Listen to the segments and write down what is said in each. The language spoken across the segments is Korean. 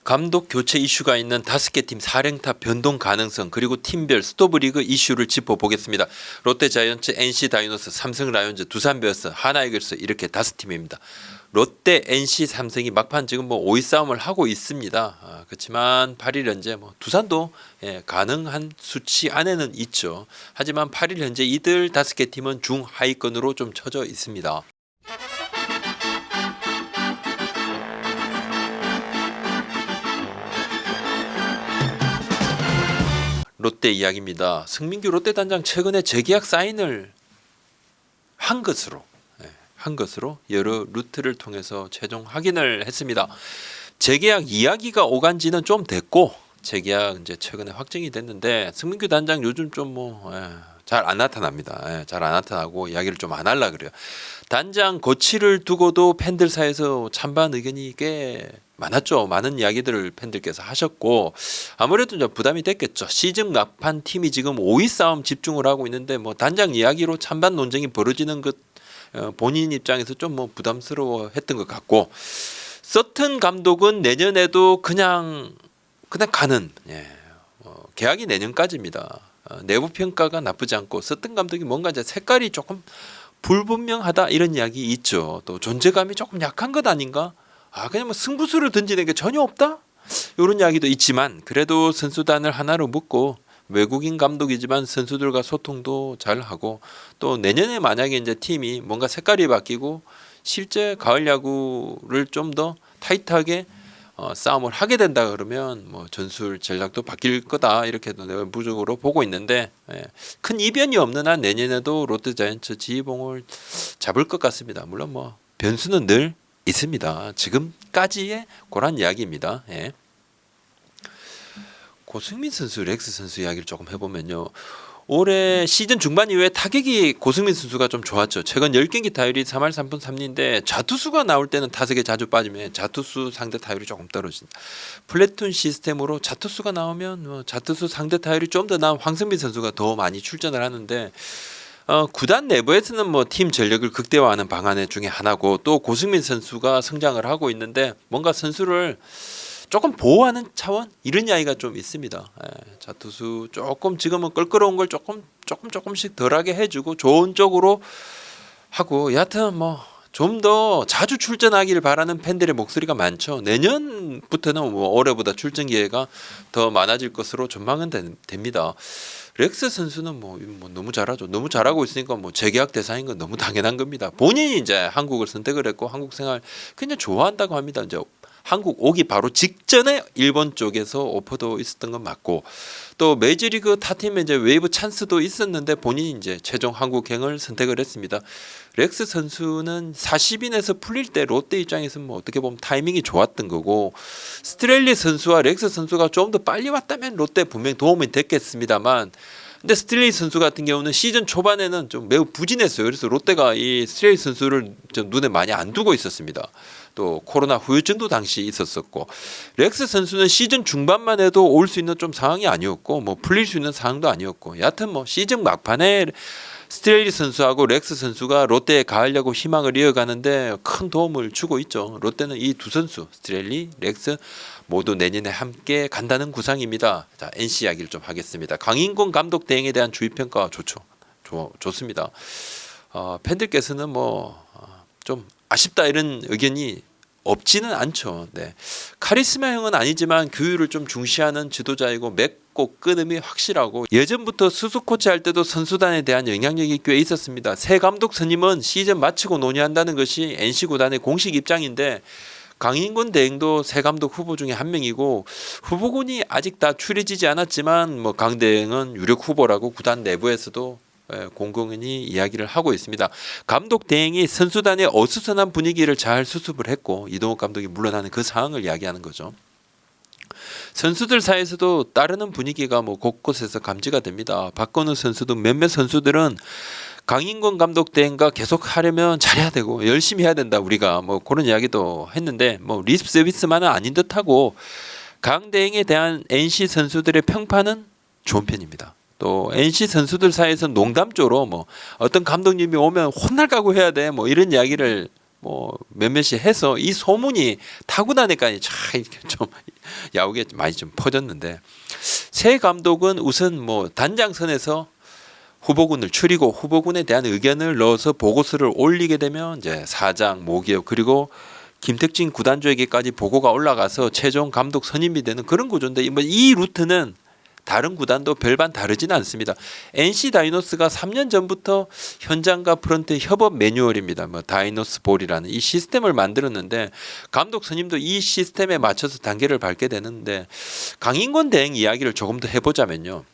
감독 교체 이슈가 있는 5개 팀 4랭타 변동 가능성 그리고 팀별 스토브리그 이슈를 짚어보겠습니다. 롯데자이언츠, NC 다이노스, 삼성 라이온즈, 두산 베어스, 하나 이글스 이렇게 5팀입니다. 롯데, NC, 삼성이 막판 지금 5위 싸움을 하고 있습니다. 그렇지만 8일 현재 두산도 가능한 수치 안에는 있죠. 하지만 8일 현재 이들 5개 팀은 중하위권으로 좀 쳐져 있습니다. 롯데 이야기입니다. 승민규 롯데 단장 최근에 재계약 사인을 한 것으로 여러 루트를 통해서 최종 확인을 했습니다. 재계약 이야기가 오간 지는 좀 됐고 재계약 이제 최근에 확정이 됐는데 승민규 단장 요즘 좀 잘 안 나타납니다. 잘 안 나타나고 이야기를 좀 안 하려 그래요. 단장 거취를 두고도 팬들 사이에서 찬반 의견이 꽤 많았죠. 많은 이야기들을 팬들께서 하셨고 아무래도 이제 부담이 됐겠죠. 시즌 막판 팀이 지금 5위 싸움 집중을 하고 있는데 단장 이야기로 찬반 논쟁이 벌어지는 것 본인 입장에서 좀 부담스러워했던 것 같고 서튼 감독은 내년에도 그냥 가는 계약이 내년까지입니다. 내부 평가가 나쁘지 않고 서튼 감독이 뭔가 이제 색깔이 조금 불분명하다 이런 이야기 있죠. 또 존재감이 조금 약한 것 아닌가? 그냥 승부수를 던지는 게 전혀 없다? 이런 이야기도 있지만 그래도 선수단을 하나로 묶고 외국인 감독이지만 선수들과 소통도 잘 하고 또 내년에 만약에 이제 팀이 뭔가 색깔이 바뀌고 실제 가을 야구를 좀 더 타이트하게 싸움을 하게 된다 그러면 전술 전략도 바뀔 거다 이렇게도 내부적으로 보고 있는데 큰 이변이 없는 한 내년에도 롯데자이언츠 지휘봉을 잡을 것 같습니다. 물론 변수는 늘 있습니다. 지금까지의 그런 이야기입니다. 고승민 선수, 렉스 선수 이야기를 조금 해보면요. 올해 시즌 중반 이후에 타격이 고승민 선수가 좀 좋았죠. 최근 10경기 타율이 3할 3푼 3리인데 좌투수가 나올 때는 타석에 자주 빠지면 좌투수 상대 타율이 조금 떨어진다. 플래툰 시스템으로 좌투수가 나오면 좌투수 상대 타율이 좀 더 나은 황성빈 선수가 더 많이 출전을 하는데 구단 내부에서는 팀 전력을 극대화하는 방안 중에 하나고 또 고승민 선수가 성장을 하고 있는데 뭔가 선수를 조금 보호하는 차원 이런 이야기가 좀 있습니다. 자투수 조금 지금은 껄끄러운 걸 조금씩 덜하게 해주고 좋은 쪽으로 하고 여하튼 좀 더 자주 출전하기를 바라는 팬들의 목소리가 많죠. 내년부터는 올해보다 출전 기회가 더 많아질 것으로 전망은 됩니다. 렉스 선수는 너무 잘하죠. 너무 잘하고 있으니까 재계약 대상인 건 너무 당연한 겁니다. 본인이 이제 한국을 선택을 했고 한국 생활 굉장히 좋아한다고 합니다. 이제 한국 오기 바로 직전에 일본 쪽에서 오퍼도 있었던 건 맞고 또 메이저리그 타팀에 이제 웨이브 찬스도 있었는데 본인이 이제 최종 한국행을 선택을 했습니다. 렉스 선수는 40인에서 풀릴 때 롯데 입장에서는 어떻게 보면 타이밍이 좋았던 거고 스트렐리 선수와 렉스 선수가 좀 더 빨리 왔다면 롯데 분명히 도움이 됐겠습니다만 근데 스트렐리 선수 같은 경우는 시즌 초반에는 좀 매우 부진했어요. 그래서 롯데가 이 스트렐리 선수를 좀 눈에 많이 안 두고 있었습니다. 또 코로나 후유증도 당시 있었었고 렉스 선수는 시즌 중반만 해도 올 수 있는 좀 상황이 아니었고 풀릴 수 있는 상황도 아니었고 여하튼 시즌 막판에 스트렐리 선수하고 렉스 선수가 롯데의 가을 야구 희망을 이어가는데 큰 도움을 주고 있죠. 롯데는 이 두 선수 스트렐리, 렉스 모두 내년에 함께 간다는 구상입니다. 자, NC 이야기를 좀 하겠습니다. 강인권 감독 대행에 대한 주의 평가가 좋습니다. 팬들께서는 좀 아쉽다 이런 의견이 없지는 않죠. 카리스마형은 아니지만 교육을 좀 중시하는 지도자이고 맺고 끊음이 확실하고 예전부터 수석 코치 할 때도 선수단에 대한 영향력이 꽤 있었습니다. 새 감독 선임은 시즌 마치고 논의한다는 것이 NC 구단의 공식 입장인데 강인권 대행도 새 감독 후보 중에 한 명이고 후보군이 아직 다 추려지지 않았지만 강 대행은 유력 후보라고 구단 내부에서도 공공연히 이야기를 하고 있습니다. 감독 대행이 선수단의 어수선한 분위기를 잘 수습을 했고 이동욱 감독이 물러나는 그 상황을 이야기하는 거죠. 선수들 사이에서도 따르는 분위기가 곳곳에서 감지가 됩니다. 박건우 선수도 몇몇 선수들은 강인권 감독 대행과 계속 하려면 잘해야 되고 열심히 해야 된다 우리가 그런 이야기도 했는데 리스프 서비스만은 아닌 듯하고 강 대행에 대한 NC 선수들의 평판은 좋은 편입니다. 또 NC 선수들 사이에서 농담조로 어떤 감독님이 오면 혼날 각오 해야 돼 이런 이야기를 뭐 몇몇이 해서 이 소문이 타구단에까지 참 좀 야구에 많이 좀 퍼졌는데 새 감독은 우선 뭐 단장선에서 후보군을 추리고 후보군에 대한 의견을 넣어서 보고서를 올리게 되면 이제 사장, 모기업 그리고 김택진 구단주에게까지 보고가 올라가서 최종 감독 선임이 되는 그런 구조인데 이 루트는 다른 구단도 별반 다르지는 않습니다. NC 다이노스가 3년 전부터 현장과 프런트 협업 매뉴얼입니다. 뭐 다이노스 볼이라는 이 시스템을 만들었는데 감독 선임도 이 시스템에 맞춰서 단계를 밟게 되는데 강인권 대행 이야기를 조금 더 해보자면요.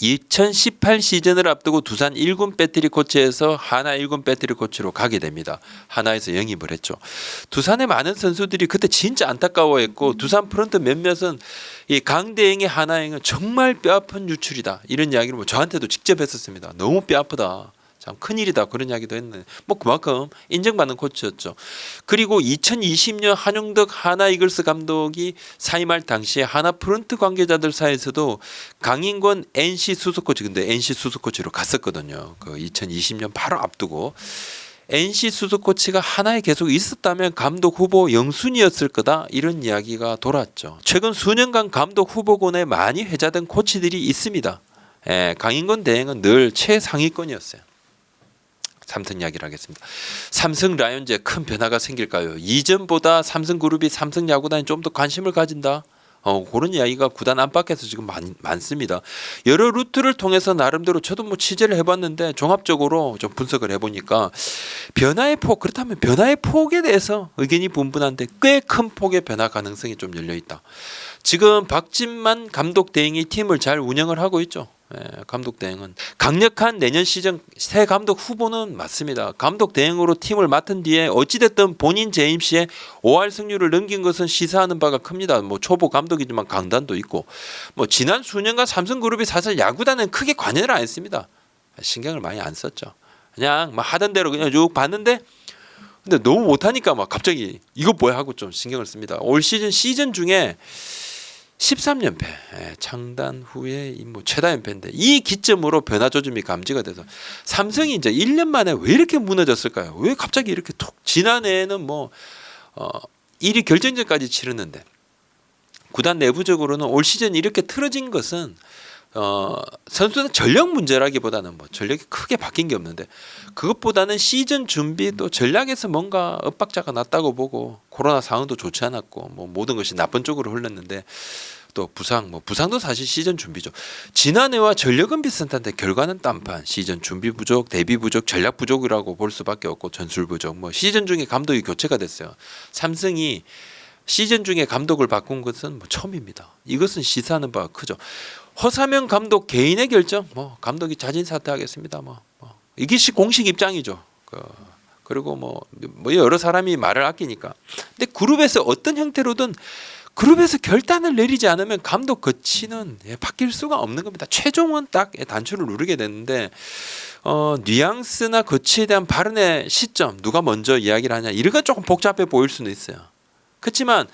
2018 시즌을 앞두고 두산 1군 배터리 코치에서 하나 1군 배터리 코치로 가게 됩니다. 하나에서 영입을 했죠. 두산의 많은 선수들이 그때 진짜 안타까워했고 두산 프런트 몇몇은 이 강대행의 하나행은 정말 뼈아픈 유출이다. 이런 이야기를 뭐 저한테도 직접 했었습니다. 너무 뼈아프다. 참 큰일이다. 그런 이야기도 했는데 뭐 그만큼 인정받는 코치였죠. 그리고 2020년 한용덕 하나 이글스 감독이 사임할 당시에 하나 프런트 관계자들 사이에서도 강인권 NC 수석 코치 근데 NC 수석 코치로 갔었거든요. 그 2020년 바로 앞두고 NC 수석 코치가 하나에 계속 있었다면 감독 후보 영순이었을 거다 이런 이야기가 돌았죠. 최근 수년간 감독 후보군에 많이 회자된 코치들이 있습니다. 강인권 대행은 늘 최상위권이었어요. 삼성 이야기를 하겠습니다. 삼성 라이온즈에 큰 변화가 생길까요? 이전보다 삼성그룹이 삼성야구단에 좀 더 관심을 가진다. 그런 이야기가 구단 안팎에서 지금 많습니다. 여러 루트를 통해서 나름대로 저도 뭐 취재를 해봤는데 종합적으로 좀 분석을 해보니까 변화의 폭 그렇다면 변화의 폭에 대해서 의견이 분분한데 꽤 큰 폭의 변화 가능성이 좀 열려 있다. 지금 박진만 감독 대행이 팀을 잘 운영을 하고 있죠. 감독 대행은 강력한 내년 시즌 새 감독 후보는 맞습니다. 감독 대행으로 팀을 맡은 뒤에 어찌됐든 본인 재임 시에 5할 승률을 넘긴 것은 시사하는 바가 큽니다. 뭐 초보 감독이지만 강단도 있고 뭐 지난 수년간 삼성그룹이 사실 야구단은 크게 관여를 안 했습니다. 신경을 많이 안 썼죠. 그냥 막 하던 대로 그냥 쭉 봤는데 근데 너무 못하니까 막 갑자기 이거 뭐야 하고 좀 신경을 씁니다. 올 시즌 중에 13연패 창단 후에 뭐 최다 연패인데 이 기점으로 변화 조짐이 감지가 돼서 삼성이 이제 1년 만에 왜 이렇게 무너졌을까요? 왜 갑자기 이렇게 툭 지난해에는 뭐 1위 결정전까지 치르는데 구단 내부적으로는 올 시즌 이렇게 틀어진 것은 선수는 전력 문제라기보다는 뭐 전력이 크게 바뀐 게 없는데 그것보다는 시즌 준비 또 전략에서 뭔가 엇박자가 났다고 보고 코로나 상황도 좋지 않았고 뭐 모든 것이 나쁜 쪽으로 흘렀는데 또 부상도 사실 시즌 준비죠. 지난해와 전력은 비슷한데 결과는 딴판. 시즌 준비 부족, 대비 부족, 전략 부족이라고 볼 수밖에 없고 전술 부족. 뭐 시즌 중에 감독이 교체가 됐어요. 삼성이 시즌 중에 감독을 바꾼 것은 뭐 처음입니다. 이것은 시사하는 바가 크죠. 허사명 감독 개인의 결정, 뭐 감독이 자진 사퇴하겠습니다. 이게 공식 입장이죠. 그리고 뭐 여러 사람이 말을 아끼니까. 근데 그룹에서 어떤 형태로든 그룹에서 결단을 내리지 않으면 감독 거치는 바뀔 수가 없는 겁니다. 최종은 딱 단추를 누르게 되는데 뉘앙스나 거치에 대한 발언의 시점, 누가 먼저 이야기를 하냐 이런 건 조금 복잡해 보일 수는 있어요. 그렇지만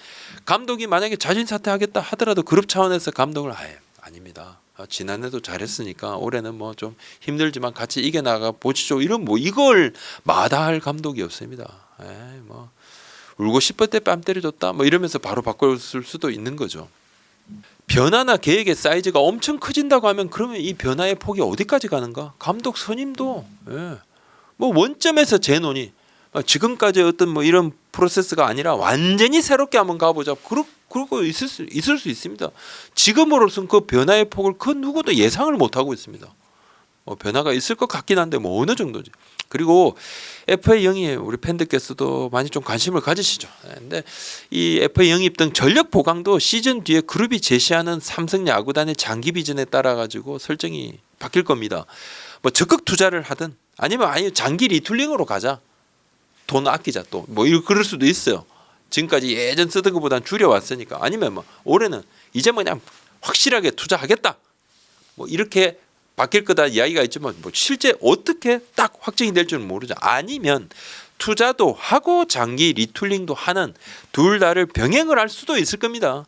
감독이 만약에 자진 사퇴하겠다 하더라도 그룹 차원에서 감독을 아닙니다. 지난해도 잘했으니까 올해는 뭐 좀 힘들지만 같이 이겨나가 보시죠. 이런 뭐 이걸 마다할 감독이 없습니다. 뭐 울고 싶을 때 뺨 때려줬다 뭐 이러면서 바로 바꿀 수도 있는 거죠. 변화나 계획의 사이즈가 엄청 커진다고 하면 그러면 이 변화의 폭이 어디까지 가는가? 감독 선임도 뭐 원점에서 재논의 지금까지 어떤 뭐 이런 프로세스가 아니라 완전히 새롭게 한번 가보자. 그러고 있을 수 있습니다. 지금으로서는 그 변화의 폭을 그 누구도 예상을 못 하고 있습니다. 변화가 있을 것 같긴 한데 뭐 어느 정도지. 그리고 FA 영입 우리 팬들께서도 많이 좀 관심을 가지시죠. 근데 이 FA 영입 등 전력 보강도 시즌 뒤에 그룹이 제시하는 삼성 야구단의 장기 비전에 따라 가지고 설정이 바뀔 겁니다. 뭐 적극 투자를 하든 아니면 아예 장기 리툴링으로 가자. 돈 아끼자 또 뭐 그럴 수도 있어요. 지금까지 예전 쓰던 것보다는 줄여왔으니까 아니면 뭐 올해는 이제 그냥 확실하게 투자하겠다. 뭐 이렇게 바뀔 거다 이야기가 있지만 뭐 실제 어떻게 딱 확정이 될 줄은 모르죠. 아니면 투자도 하고 장기 리툴링도 하는 둘 다를 병행을 할 수도 있을 겁니다.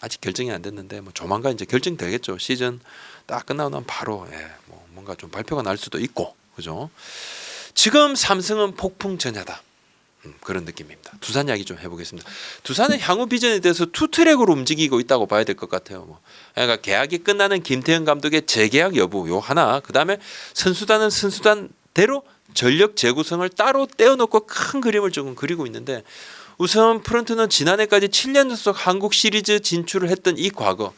아직 결정이 안 됐는데 뭐 조만간 이제 결정되겠죠. 시즌 딱 끝나고 나면 바로 뭐 뭔가 좀 발표가 날 수도 있고 그죠. 지금 삼성은 폭풍 전야다. 그런 느낌입니다. 두산 이야기 좀 해보겠습니다. 두산은 향후 비전에 대해서 투트랙으로 움직이고 있다고 봐야 될 것 같아요. 그러니까 계약이 끝나는 김태형 감독의 재계약 여부 요 하나, 그다음에 선수단은 선수단대로 전력 재구성을 따로 떼어놓고 큰 그림을 조금 그리고 있는데, 우선 프런트는 지난해까지 7년 연속 한국 시리즈 진출을 했던 이 과거,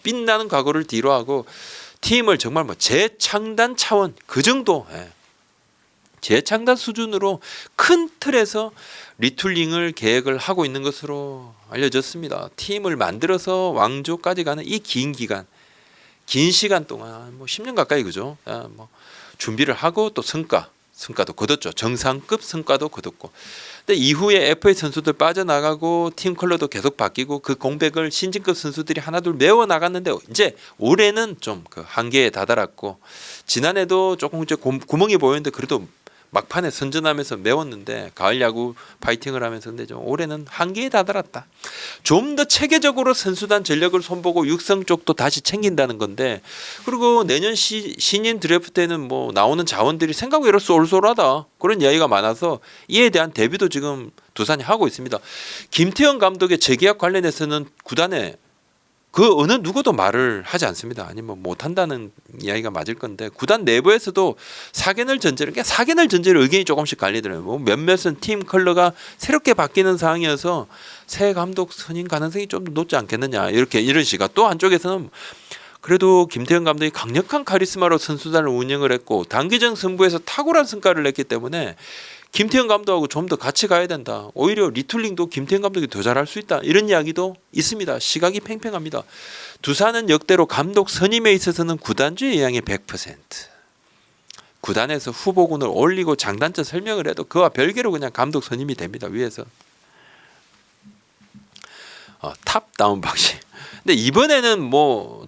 빛나는 과거를 뒤로하고 팀을 정말 재창단 차원 그 정도, 재창단 수준으로 큰 틀에서 리툴링을 계획을 하고 있는 것으로 알려졌습니다. 팀을 만들어서 왕조까지 가는 이 긴 기간, 긴 시간 동안 10년 가까이 그죠? 준비를 하고 또 성과도 거뒀죠. 정상급 성과도 거뒀고. 근데 이후에 FA 선수들 빠져나가고 팀 컬러도 계속 바뀌고 그 공백을 신진급 선수들이 하나둘 메워 나갔는데, 이제 올해는 좀 그 한계에 다다랐고, 지난해도 조금 이제 구멍이 보였는데 그래도 막판에 선전하면서 메웠는데, 가을 야구 파이팅을 하면서. 근데 좀 올해는 한계에 다다랐다. 좀 더 체계적으로 선수단 전력을 손보고 육성 쪽도 다시 챙긴다는 건데, 그리고 내년 신인 드래프트에는 나오는 자원들이 생각외로 쏠쏠하다, 그런 이야기가 많아서 이에 대한 대비도 지금 두산이 하고 있습니다. 김태형 감독의 재계약 관련해서는 구단에 그 어느 누구도 말을 하지 않습니다. 아니면 못한다는 이야기가 맞을 건데, 구단 내부에서도 사견을 전제로 의견이 조금씩 갈리더라고요. 몇몇은 팀 컬러가 새롭게 바뀌는 상황이어서 새 감독 선임 가능성이 좀 높지 않겠느냐, 이런 시각. 또 한쪽에서는 그래도 김태형 감독이 강력한 카리스마로 선수단을 운영을 했고 단기전 승부에서 탁월한 성과를 냈기 때문에 김태형 감독하고 좀 더 같이 가야 된다. 오히려 리툴링도 김태형 감독이 더 잘할 수 있다. 이런 이야기도 있습니다. 시각이 팽팽합니다. 두산은 역대로 감독 선임에 있어서는 구단주의 영향이 100%. 구단에서 후보군을 올리고 장단점 설명을 해도 그와 별개로 그냥 감독 선임이 됩니다. 위에서. 탑다운 방식. 근데 이번에는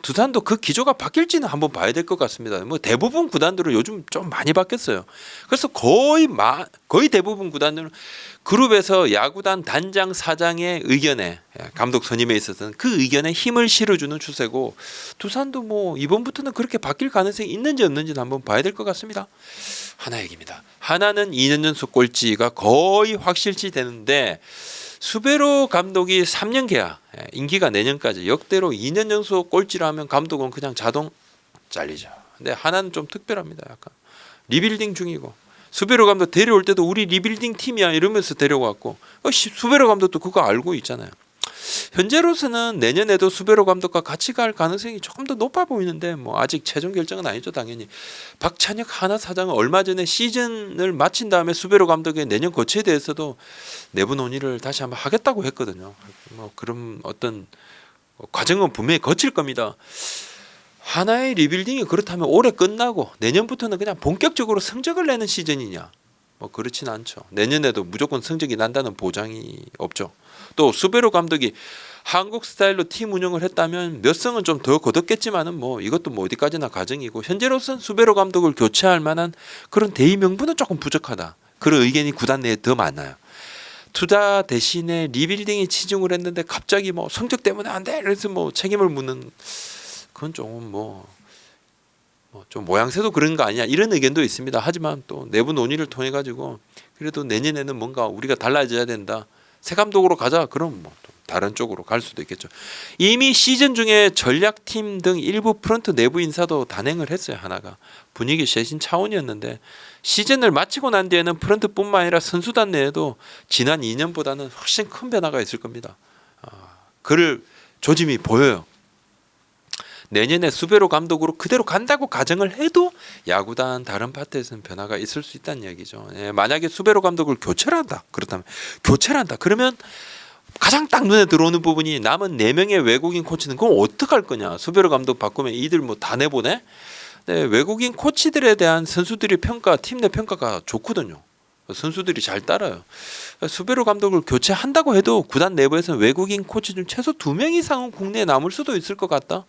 두산도 그 기조가 바뀔지는 한번 봐야 될 것 같습니다. 대부분 구단들은 요즘 좀 많이 바뀌었어요. 그래서 거의 대부분 구단들은 그룹에서 야구단 단장 사장의 의견에, 감독 선임에 있어서는 그 의견에 힘을 실어주는 추세고, 두산도 이번부터는 그렇게 바뀔 가능성이 있는지 없는지는 한번 봐야 될 것 같습니다. 하나 얘기입니다. 하나는 2년 연속 꼴찌가 거의 확실시 되는데, 수베로 감독이 3년 계약, 임기가 내년까지, 역대로 2년 연속 꼴찌를 하면 감독은 그냥 자동 잘리죠. 근데 하나는 좀 특별합니다. 약간 리빌딩 중이고, 수베로 감독 데려올 때도 우리 리빌딩 팀이야 이러면서 데려왔고, 수베로 감독도 그거 알고 있잖아요. 현재로서는 내년에도 수베로 감독과 같이 갈 가능성이 조금 더 높아 보이는데, 아직 최종 결정은 아니죠. 당연히 박찬혁 하나 사장은 얼마 전에 시즌을 마친 다음에 수베로 감독의 내년 거치에 대해서도 내부 논의를 다시 한번 하겠다고 했거든요. 그런 어떤 과정은 분명히 거칠 겁니다. 하나의 리빌딩이 그렇다면 올해 끝나고 내년부터는 그냥 본격적으로 성적을 내는 시즌이냐? 그렇진 않죠. 내년에도 무조건 성적이 난다는 보장이 없죠. 또 수베로 감독이 한국 스타일로 팀 운영을 했다면 몇 성은 좀 더 거뒀겠지만은 이것도 어디까지나 가정이고, 현재로서는 수베로 감독을 교체할 만한 그런 대의 명분은 조금 부족하다. 그런 의견이 구단 내에 더 많아요. 투자 대신에 리빌딩에 치중을 했는데 갑자기 성적 때문에 안 돼, 그래서 책임을 묻는, 그건 조금 좀 모양새도 그런 거 아니냐, 이런 의견도 있습니다. 하지만 또 내부 논의를 통해 가지고 그래도 내년에는 뭔가 우리가 달라져야 된다, 새 감독으로 가자, 그럼 다른 쪽으로 갈 수도 있겠죠. 이미 시즌 중에 전략팀 등 일부 프런트 내부 인사도 단행을 했어요. 하나가 분위기 쇄신 차원이었는데, 시즌을 마치고 난 뒤에는 프런트뿐만 아니라 선수단 내에도 지난 2년보다는 훨씬 큰 변화가 있을 겁니다. 그럴 조짐이 보여요. 내년에 수베로 감독으로 그대로 간다고 가정을 해도 야구단 다른 파트에서는 변화가 있을 수 있다는 얘기죠. 만약에 수베로 감독을 교체를 한다, 그러면 가장 딱 눈에 들어오는 부분이 남은 4명의 외국인 코치는 그럼 어떡할 거냐. 수베로 감독 바꾸면 이들 다 내보내? 네, 외국인 코치들에 대한 선수들의 평가, 팀 내 평가가 좋거든요. 선수들이 잘 따라요. 수베로 감독을 교체한다고 해도 구단 내부에서는 외국인 코치 중 최소 2명 이상은 국내에 남을 수도 있을 것 같다,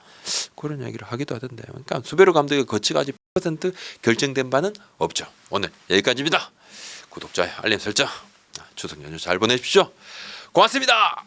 그런 얘기를 하기도 하던데요. 그러니까 수베로 감독의 거치가 아직 100% 결정된 바는 없죠. 오늘 여기까지입니다. 구독자, 알림 설정, 추석 연휴 잘 보내십시오. 고맙습니다.